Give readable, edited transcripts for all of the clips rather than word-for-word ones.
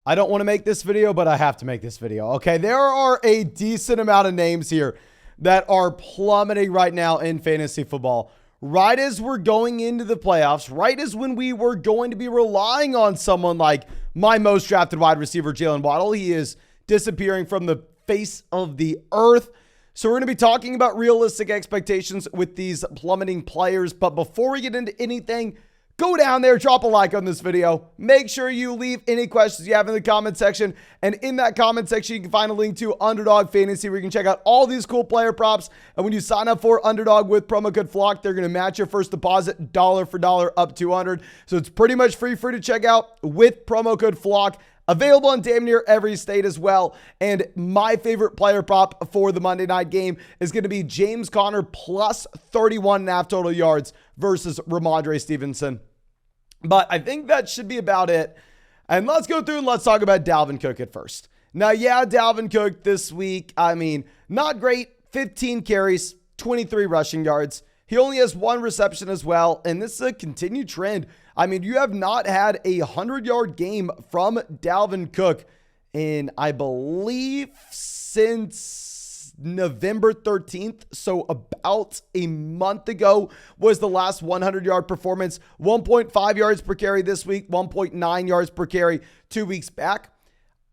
I don't want to make this video, but I have to make this video. Okay, there are a decent amount of names here that are plummeting right now in fantasy football. Right as we're going into the playoffs, right as when we were going to be relying on someone like my most drafted wide receiver, Jalen Waddle, he is disappearing from the face of the earth. So we're going to be talking about realistic expectations with these plummeting players. But before we get into anything, go down there, drop a like on this video. Make sure you leave any questions you have in the comment section. And in that comment section, you can find a link to Underdog Fantasy where you can check out all these cool player props. And when you sign up for Underdog with promo code FLOCK, they're going to match your first deposit dollar for dollar up to $200. So it's pretty much free to check out with promo code FLOCK. Available in damn near every state as well. And my favorite player prop for the Monday night game is going to be James Conner plus 31.5 total yards versus Ramondre Stevenson. But I think that should be about it. And let's go through and let's talk about Dalvin Cook at first. Now, yeah, Dalvin Cook this week, not great. 15 carries, 23 rushing yards. He only has one reception as well. And this is a continued trend. You have not had a 100-yard game from Dalvin Cook in, I believe, since November 13th. So about a month ago was the last 100-yard performance. 1.5 yards per carry this week, 1.9 yards per carry 2 weeks back.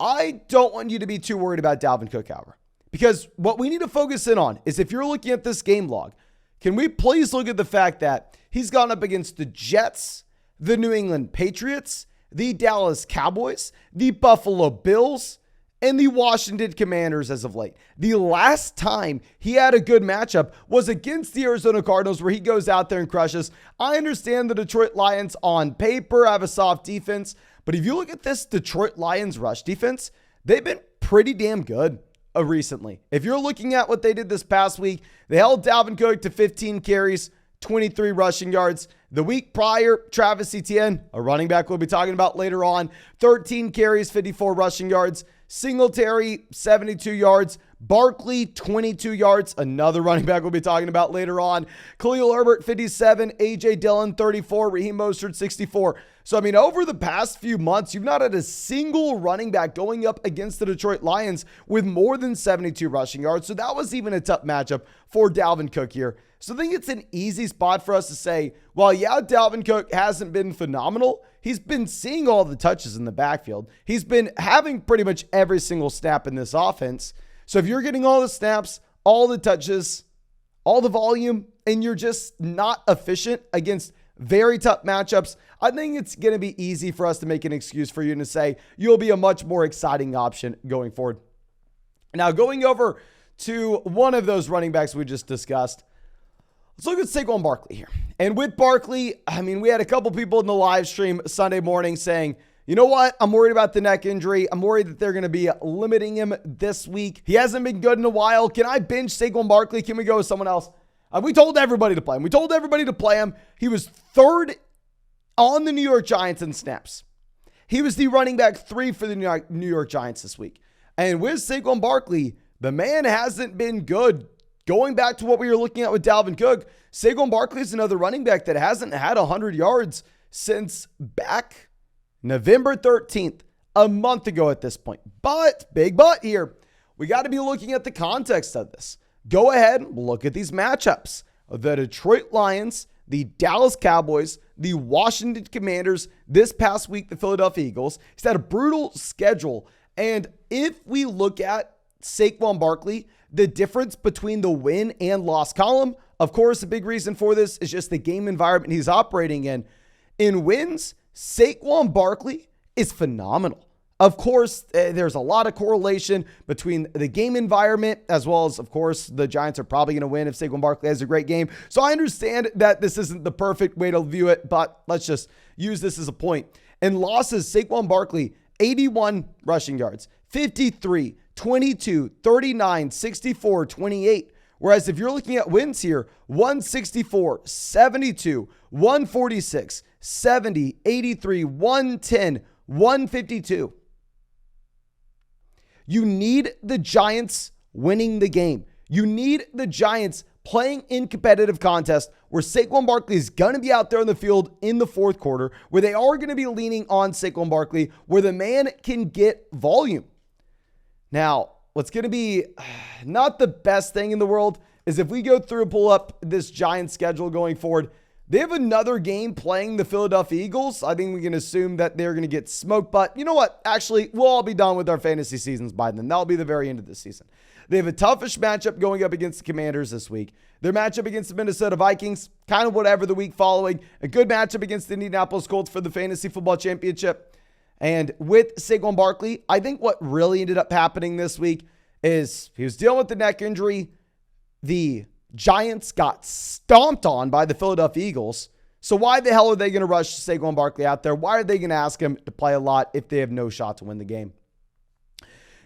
I don't want you to be too worried about Dalvin Cook, however, because what we need to focus in on is if you're looking at this game log, can we please look at the fact that he's gone up against the Jets, the New England Patriots, the Dallas Cowboys, the Buffalo Bills, and the Washington Commanders as of late. The last time he had a good matchup was against the Arizona Cardinals, where he goes out there and crushes. I understand the Detroit Lions on paper have a soft defense, but if you look at this Detroit Lions rush defense, they've been pretty damn good recently. If you're looking at what they did this past week, they held Dalvin Cook to 15 carries, 23 rushing yards. The week prior, Travis Etienne, a running back we'll be talking about later on, 13 carries, 54 rushing yards. Singletary, 72 yards. Barkley, 22 yards. Another running back we'll be talking about later on. Khalil Herbert, 57. A.J. Dillon, 34. Raheem Mostert, 64. So, over the past few months, you've not had a single running back going up against the Detroit Lions with more than 72 rushing yards. So that was even a tough matchup for Dalvin Cook here. So I think it's an easy spot for us to say, well, yeah, Dalvin Cook hasn't been phenomenal. He's been seeing all the touches in the backfield. He's been having pretty much every single snap in this offense. So if you're getting all the snaps, all the touches, all the volume, and you're just not efficient against very tough matchups, I think it's going to be easy for us to make an excuse for you and to say you'll be a much more exciting option going forward. Now, going over to one of those running backs we just discussed, let's look at Saquon Barkley here. And with Barkley, we had a couple people in the live stream Sunday morning saying, you know what? I'm worried about the neck injury. I'm worried that they're going to be limiting him this week. He hasn't been good in a while. Can I bench Saquon Barkley? Can we go with someone else? We told everybody to play him. We told everybody to play him. He was third on the New York Giants in snaps. He was the running back 3 for the New York Giants this week. And with Saquon Barkley, the man hasn't been good. Going back to what we were looking at with Dalvin Cook, Saquon Barkley is another running back that hasn't had 100 yards since back November 13th, a month ago at this point. But, big but here, we got to be looking at the context of this. Go ahead and look at these matchups. The Detroit Lions, the Dallas Cowboys, the Washington Commanders, this past week, the Philadelphia Eagles. He's had a brutal schedule. And if we look at Saquon Barkley, the difference between the win and loss column, of course, a big reason for this is just the game environment he's operating in. In wins, Saquon Barkley is phenomenal. Of course, there's a lot of correlation between the game environment as well as, of course, the Giants are probably going to win if Saquon Barkley has a great game. So I understand that this isn't the perfect way to view it, but let's just use this as a point. In losses, Saquon Barkley, 81 rushing yards, 53, 22, 39, 64, 28. Whereas if you're looking at wins here, 164, 72, 146, 70, 83, 110, 152. You need the Giants winning the game. You need the Giants playing in competitive contests where Saquon Barkley is going to be out there on the field in the fourth quarter, where they are going to be leaning on Saquon Barkley, where the man can get volume. Now, what's going to be not the best thing in the world is if we go through and pull up this Giants schedule going forward, they have another game playing the Philadelphia Eagles. I think we can assume that they're going to get smoked. But you know what? Actually, we'll all be done with our fantasy seasons by then. That'll be the very end of the season. They have a toughish matchup going up against the Commanders this week. Their matchup against the Minnesota Vikings, kind of whatever the week following. A good matchup against the Indianapolis Colts for the fantasy football championship. And with Saquon Barkley, I think what really ended up happening this week is he was dealing with the neck injury. The Giants got stomped on by the Philadelphia Eagles. So why the hell are they going to rush Saquon Barkley out there? Why are they going to ask him to play a lot if they have no shot to win the game?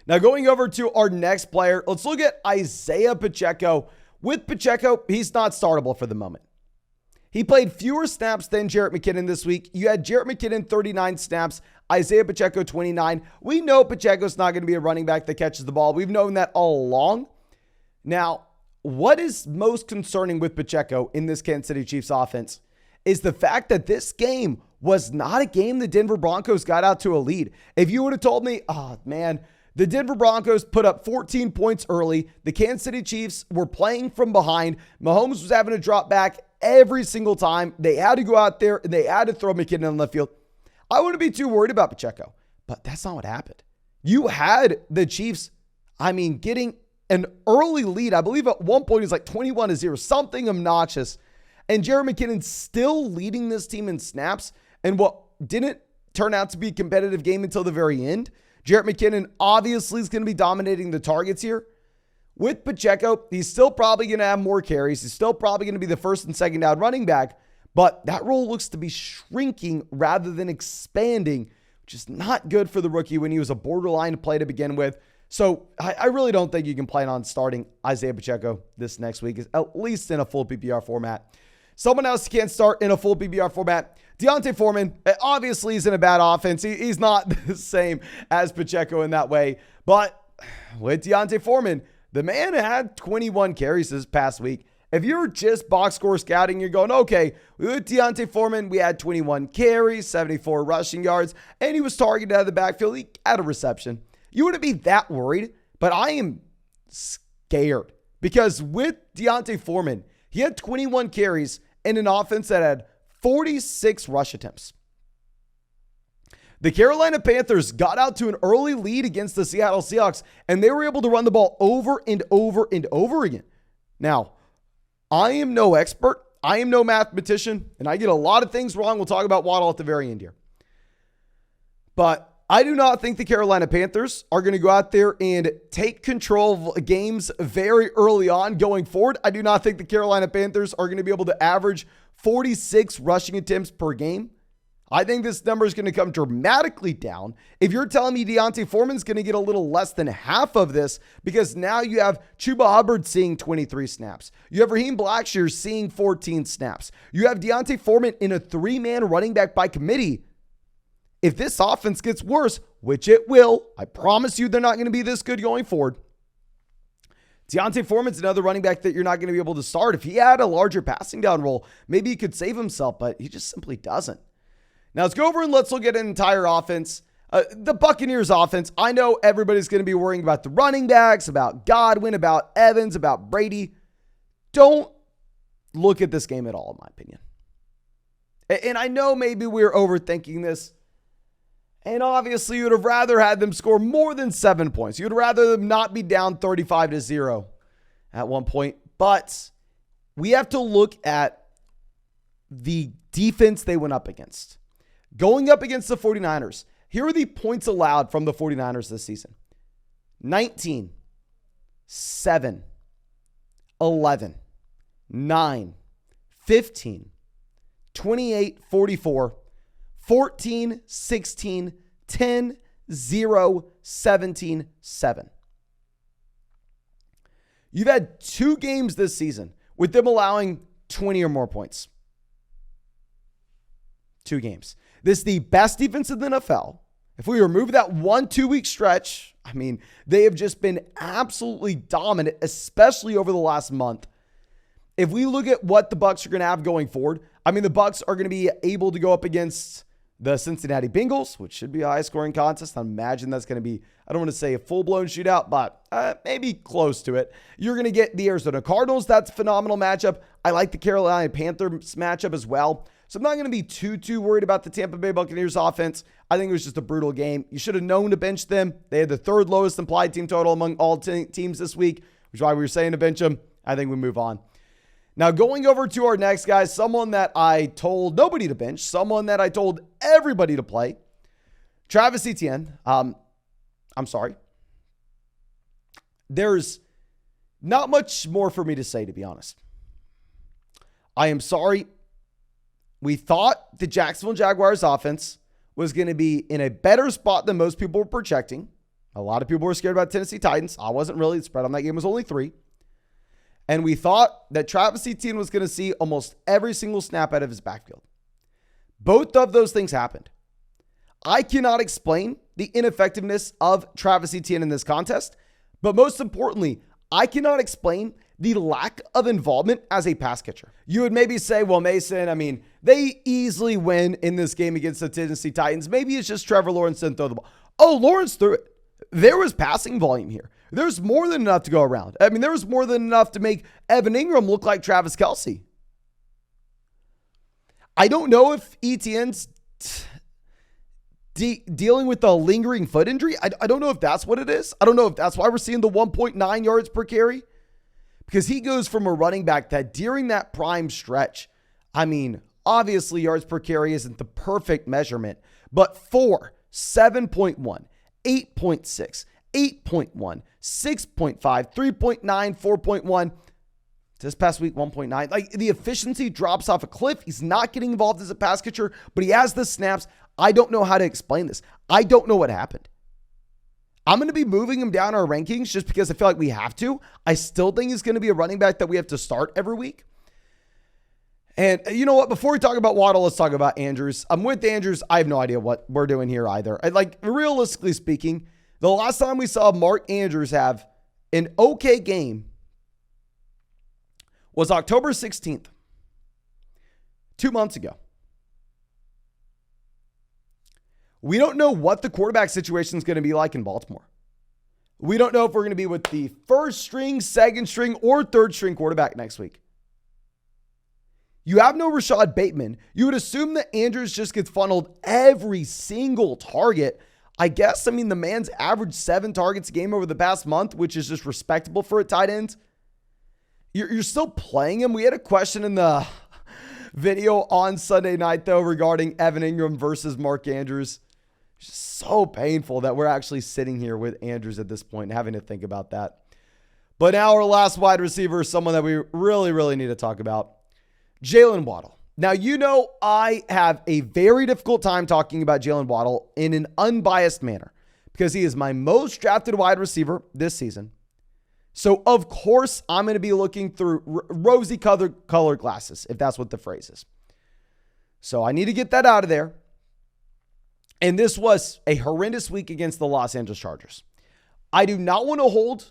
Now going over to our next player, let's look at Isaiah Pacheco. With Pacheco, he's not startable for the moment. He played fewer snaps than Jarrett McKinnon this week. You had Jarrett McKinnon 39 snaps, Isaiah Pacheco 29. We know Pacheco's not going to be a running back that catches the ball. We've known that all along. Now, what is most concerning with Pacheco in this Kansas City Chiefs offense is the fact that this game was not a game the Denver Broncos got out to a lead. If you would have told me, oh man, the Denver Broncos put up 14 points early, the Kansas City Chiefs were playing from behind, Mahomes was having to drop back every single time, they had to go out there and they had to throw McKinnon on the field, I wouldn't be too worried about Pacheco. But that's not what happened. You had the Chiefs, getting an early lead. I believe at one point it was like 21-0, something obnoxious. And Jarrett McKinnon still leading this team in snaps. And what didn't turn out to be a competitive game until the very end. Jarrett McKinnon obviously is going to be dominating the targets here. With Pacheco, he's still probably going to have more carries. He's still probably going to be the first and second down running back. But that role looks to be shrinking rather than expanding, which is not good for the rookie when he was a borderline play to begin with. So I really don't think you can plan on starting Isaiah Pacheco this next week, at least in a full PPR format. Someone else you can't start in a full PPR format, D'Onta Foreman. Obviously, he's in a bad offense. He's not the same as Pacheco in that way. But with D'Onta Foreman, the man had 21 carries this past week. If you're just box score scouting, you're going, okay, with D'Onta Foreman, we had 21 carries, 74 rushing yards, and he was targeted out of the backfield. He had a reception. You wouldn't be that worried, but I am scared because with D'Onta Foreman, he had 21 carries in an offense that had 46 rush attempts. The Carolina Panthers got out to an early lead against the Seattle Seahawks, and they were able to run the ball over and over and over again. Now, I am no expert. I am no mathematician, and I get a lot of things wrong. We'll talk about Waddle at the very end here. But I do not think the Carolina Panthers are going to go out there and take control of games very early on going forward. I do not think the Carolina Panthers are going to be able to average 46 rushing attempts per game. I think this number is going to come dramatically down. If you're telling me D'Onta Foreman's going to get a little less than half of this, because now you have Chuba Hubbard seeing 23 snaps. You have Raheem Blackshear seeing 14 snaps. You have D'Onta Foreman in a 3-man running back by committee. If this offense gets worse, which it will, I promise you they're not going to be this good going forward. D'Onta Foreman's another running back that you're not going to be able to start. If he had a larger passing down role, maybe he could save himself, but he just simply doesn't. Now let's go over and let's look at an entire offense. The Buccaneers offense, I know everybody's going to be worrying about the running backs, about Godwin, about Evans, about Brady. Don't look at this game at all, in my opinion. And I know maybe we're overthinking this. And obviously, you would have rather had them score more than 7 points. You would rather them not be down 35-0 at one point. But we have to look at the defense they went up against. Going up against the 49ers, here are the points allowed from the 49ers this season. 19, 7, 11, 9, 15, 28, 44, 14, 16, 10, 0, 17, 7. You've had 2 games this season with them allowing 20 or more points. 2 games. This is the best defense in the NFL. If we remove that 1-2 week stretch, they have just been absolutely dominant, especially over the last month. if we look at what the Bucs are going to have going forward, I mean, the Bucs are going to be able to go up against the Cincinnati Bengals, which should be a high-scoring contest. I imagine that's going to be, I don't want to say a full-blown shootout, but maybe close to it. You're going to get the Arizona Cardinals. That's a phenomenal matchup. I like the Carolina Panthers matchup as well. So I'm not going to be too worried about the Tampa Bay Buccaneers offense. I think it was just a brutal game. You should have known to bench them. They had the third lowest implied team total among all teams this week, which is why we were saying to bench them. I think we move on. Now, going over to our next guy, someone that I told nobody to bench, someone that I told everybody to play, Travis Etienne. I'm sorry. There's not much more for me to say, to be honest. I am sorry. We thought the Jacksonville Jaguars offense was going to be in a better spot than most people were projecting. A lot of people were scared about Tennessee Titans. I wasn't really. The spread on that game was only 3. And we thought that Travis Etienne was going to see almost every single snap out of his backfield. Both of those things happened. I cannot explain the ineffectiveness of Travis Etienne in this contest, but most importantly, I cannot explain the lack of involvement as a pass catcher. You would maybe say, well, Mason, I mean, they easily win in this game against the Tennessee Titans. Maybe it's just Trevor Lawrence didn't throw the ball. Oh, Lawrence threw it. There was passing volume here. There's more than enough to go around. I mean, there was more than enough to make Evan Ingram look like Travis Kelce. I don't know if Etienne's dealing with a lingering foot injury. I don't know if that's what it is. I don't know if that's why we're seeing the 1.9 yards per carry. Because he goes from a running back that during that prime stretch, I mean, obviously yards per carry isn't the perfect measurement, but 4, 7.1, 8.6, 8.1, 6.5, 3.9, 4.1. This past week, 1.9. Like, the efficiency drops off a cliff. He's not getting involved as a pass catcher, but he has the snaps. I don't know how to explain this. I don't know what happened. I'm going to be moving him down our rankings just because I feel like we have to. I still think he's going to be a running back that we have to start every week. And you know what? Before we talk about Waddle, let's talk about Andrews. I'm with Andrews. I have no idea what we're doing here either. Realistically speaking, the last time we saw Mark Andrews have an okay game was October 16th, 2 months ago. We don't know what the quarterback situation is going to be like in Baltimore. We don't know if we're going to be with the first string, second string, or third string quarterback next week. You have no Rashad Bateman. You would assume that Andrews just gets funneled every single target. I guess, the man's averaged 7 targets a game over the past month, which is just respectable for a tight end. You're still playing him. We had a question in the video on Sunday night, though, regarding Evan Ingram versus Mark Andrews. It's just so painful that we're actually sitting here with Andrews at this point and having to think about that. But now our last wide receiver is someone that we really need to talk about. Jalen Waddle. Now, I have a very difficult time talking about Jalen Waddle in an unbiased manner because he is my most drafted wide receiver this season. So, of course, I'm going to be looking through rosy colored glasses, if that's what the phrase is. So, I need to get that out of there. And this was a horrendous week against the Los Angeles Chargers. I do not want to hold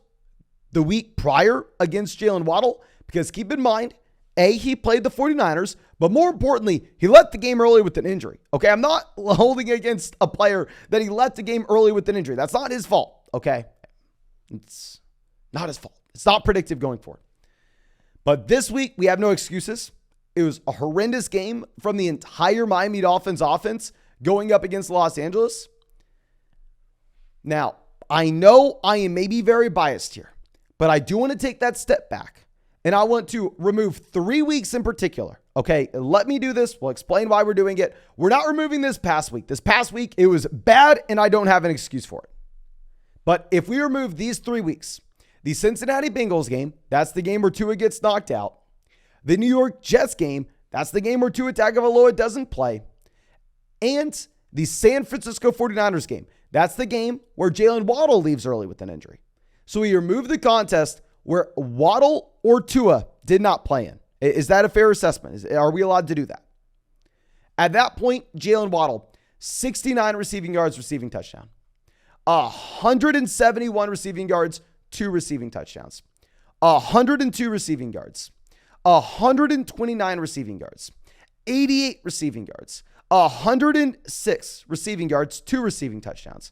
the week prior against Jalen Waddle because keep in mind, he played the 49ers, but more importantly, he left the game early with an injury. Okay, I'm not holding against a player that he left the game early with an injury. That's not his fault, okay? It's not his fault. It's not predictive going forward. But this week, we have no excuses. It was a horrendous game from the entire Miami Dolphins offense going up against Los Angeles. Now, I know I am maybe very biased here, but I do want to take that step back. And I want to remove 3 weeks in particular. Okay, let me do this. We'll explain why we're doing it. We're not removing this past week. This past week, it was bad, and I don't have an excuse for it. But if we remove these 3 weeks, the Cincinnati Bengals game, that's the game where Tua gets knocked out. The New York Jets game, that's the game where Tua Tagovailoa doesn't play. And the San Francisco 49ers game, that's the game where Jalen Waddle leaves early with an injury. So we remove the contest where Waddle or Tua did not play in. Is that a fair assessment? Are we allowed to do that? At that point, Jalen Waddle, 69 receiving yards, receiving touchdown. 171 receiving yards, 2 receiving touchdowns. 102 receiving yards. 129 receiving yards, 88 receiving yards, 106 receiving yards, 2 receiving touchdowns,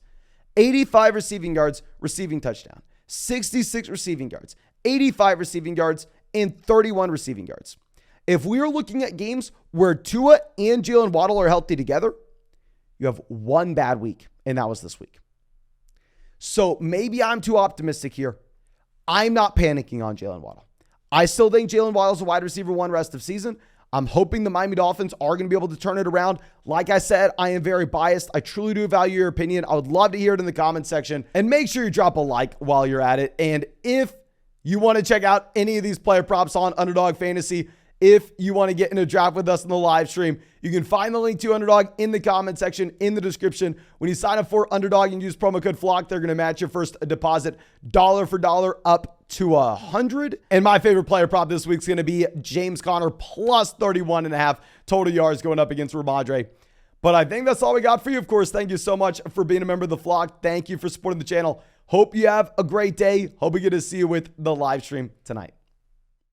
85 receiving yards, receiving touchdown, 66 receiving yards, 85 receiving yards, and 31 receiving yards. If we are looking at games where Tua and Jalen Waddle are healthy together, you have one bad week, and that was this week. So maybe I'm too optimistic here. I'm not panicking on Jalen Waddle. I still think Jalen Waddle is a wide receiver 1 rest of season. I'm hoping the Miami Dolphins are going to be able to turn it around. Like I said, I am very biased. I truly do value your opinion. I would love to hear it in the comment section. And make sure you drop a like while you're at it. And if you want to check out any of these player props on Underdog Fantasy, if you want to get in a draft with us in the live stream, you can find the link to Underdog in the comment section, in the description. When you sign up for Underdog and use promo code FLOCK, they're going to match your first deposit dollar for dollar up to 100. And my favorite player prop this week is going to be James Conner plus 31.5 total yards going up against Ramondre. But I think that's all we got for you. Of course, thank you so much for being a member of the Flock. Thank you for supporting the channel. Hope you have a great day. Hope we get to see you with the live stream tonight.